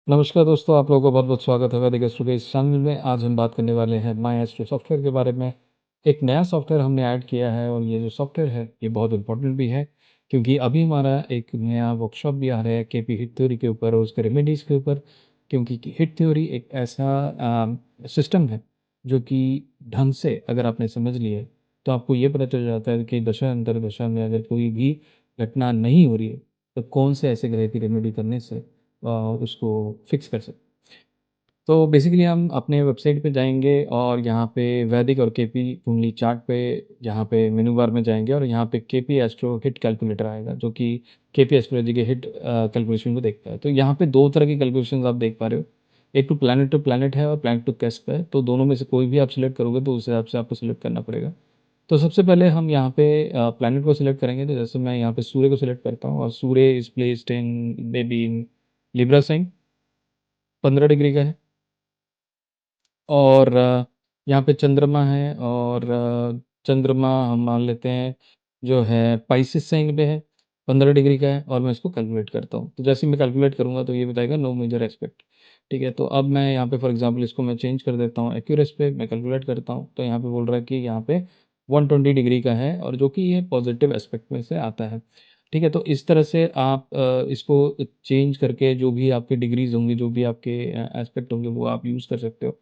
नमस्कार दोस्तों, आप लोगों का बहुत-बहुत स्वागत है वैदिक एस्ट्रो के इस चैनल में। आज हम बात करने वाले हैं माय एस्ट्रो सॉफ्टवेयर के बारे में। एक नया सॉफ्टवेयर हमने ऐड किया है और ये जो सॉफ्टवेयर है, ये बहुत इम्पोर्टेंट भी है क्योंकि अभी हमारा एक नया वर्कशॉप भी आ रहा है केपी हिट थ्योरी के ऊपर और उसके रेमेडीज़ के ऊपर। क्योंकि हिट थ्योरी एक ऐसा सिस्टम है जो कि ढंग से अगर आपने समझ लिए, तो आपको ये पता चल जाता है कि दशा अंतर्दशा में अगर कोई भी घटना नहीं हो रही है, तो कौन से ऐसे ग्रह की रेमेडी करने से उसको फिक्स कर सकते। तो बेसिकली हम अपने वेबसाइट पे जाएँगे और यहाँ पे वैदिक और केपी कुंडली चार्ट पे यहाँ पे मेनू बार में जाएँगे और यहाँ पे केपी एस्ट्रो हिट कैलकुलेटर आएगा जो कि केपी एस्ट्रोलॉजी के हिट कैलकुलेशन को देखता है। तो यहाँ पे 2 तरह की कैलकुलेशंस आप देख पा रहे हो। एक टू प्लैनेट है और प्लैनेट टू कैस्प है। तो दोनों में से कोई भी आप सिलेक्ट करोगे तो उस हिसाब से आपको सिलेक्ट करना पड़ेगा। तो सबसे पहले हम यहाँ पे प्लैनेट को सिलेक्ट करेंगे। तो जैसे मैं यहाँ पे सूर्य को सिलेक्ट करता हूँ और Surya is placed in maybe in Libra sign, 15 degree का है। और यहाँ पे चंद्रमा है और चंद्रमा हम मान लेते हैं जो है पाइसेस साइन पे है, 15 डिग्री का है और मैं इसको कैलकुलेट करता हूँ। तो जैसे ही मैं कैलकुलेट करूँगा तो ये बताएगा नो मेजर एस्पेक्ट। ठीक है, तो अब मैं यहाँ पे फॉर एग्जांपल इसको मैं चेंज कर देता हूँ एक्यूरेस पे, मैं कैलकुलेट करता हूँ तो यहाँ पे बोल रहा है कि यहाँ पे 120 डिग्री का है और जो कि ये पॉजिटिव एस्पेक्ट में से आता है। ठीक है, तो इस तरह से आप इसको चेंज करके जो भी आपके डिग्रीज़ होंगी, जो भी आपके एस्पेक्ट होंगे वो आप यूज़ कर सकते हो।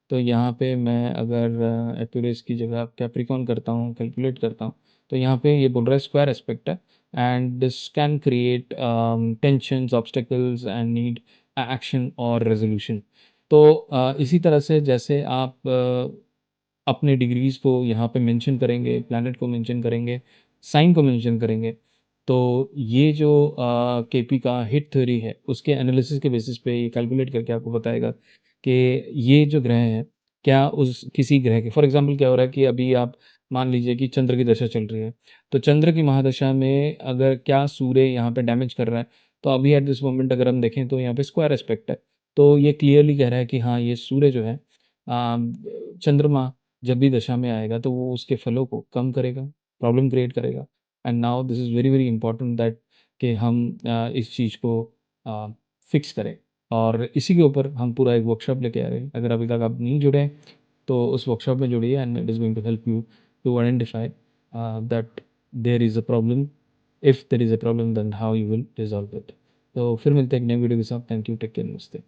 तो यहाँ पे मैं अगर एक्यूरेस की जगह कैप्रिकॉर्न करता हूँ, कैलकुलेट करता हूँ, तो यहाँ पे ये बोल रहा है स्क्वायर एस्पेक्ट है and this can create tensions, obstacles and need action और रेज़ोल्यूशन। तो इसी तरह से जैसे आप अपने डिग्रीज़ को यहाँ पे मेंशन करेंगे, प्लैनेट को मेंशन करेंगे, साइन को मेंशन करेंगे, तो ये जो केपी का हिट थ्योरी है, उसके एनालिसिस के बेसिस पे ये कैलकुलेट करके आपको बताएगा कि ये जो ग्रह हैं, क्या उस किसी ग्रह के फॉर एग्ज़ाम्पल क्या हो रहा है कि अभी आप मान लीजिए कि चंद्र की दशा चल रही है, तो चंद्र की महादशा में अगर क्या सूर्य यहाँ पे डैमेज कर रहा है, तो अभी एट दिस मोमेंट अगर हम देखें तो यहाँ पे स्क्वायर एस्पेक्ट है। तो ये क्लियरली कह रहा है कि हाँ, ये सूर्य जो है चंद्रमा जब भी दशा में आएगा तो वो उसके फलों को कम करेगा, प्रॉब्लम क्रिएट करेगा। And now this is very, very important that कि हम इस चीज़ को अ, फिक्स करें और इसी के ऊपर हम पूरा एक वर्कशॉप लेके आ रहे हैं। अगर अभी तक आप नहीं जुड़े हैं, तो उस वर्कशॉप में जुड़िए and it is going to help you to identify that there is a problem, if there is a problem then how you will resolve it. तो फिर मिलते हैं एक नई वीडियो के साथ। थैंक यू, टेक केयर, नमस्ते।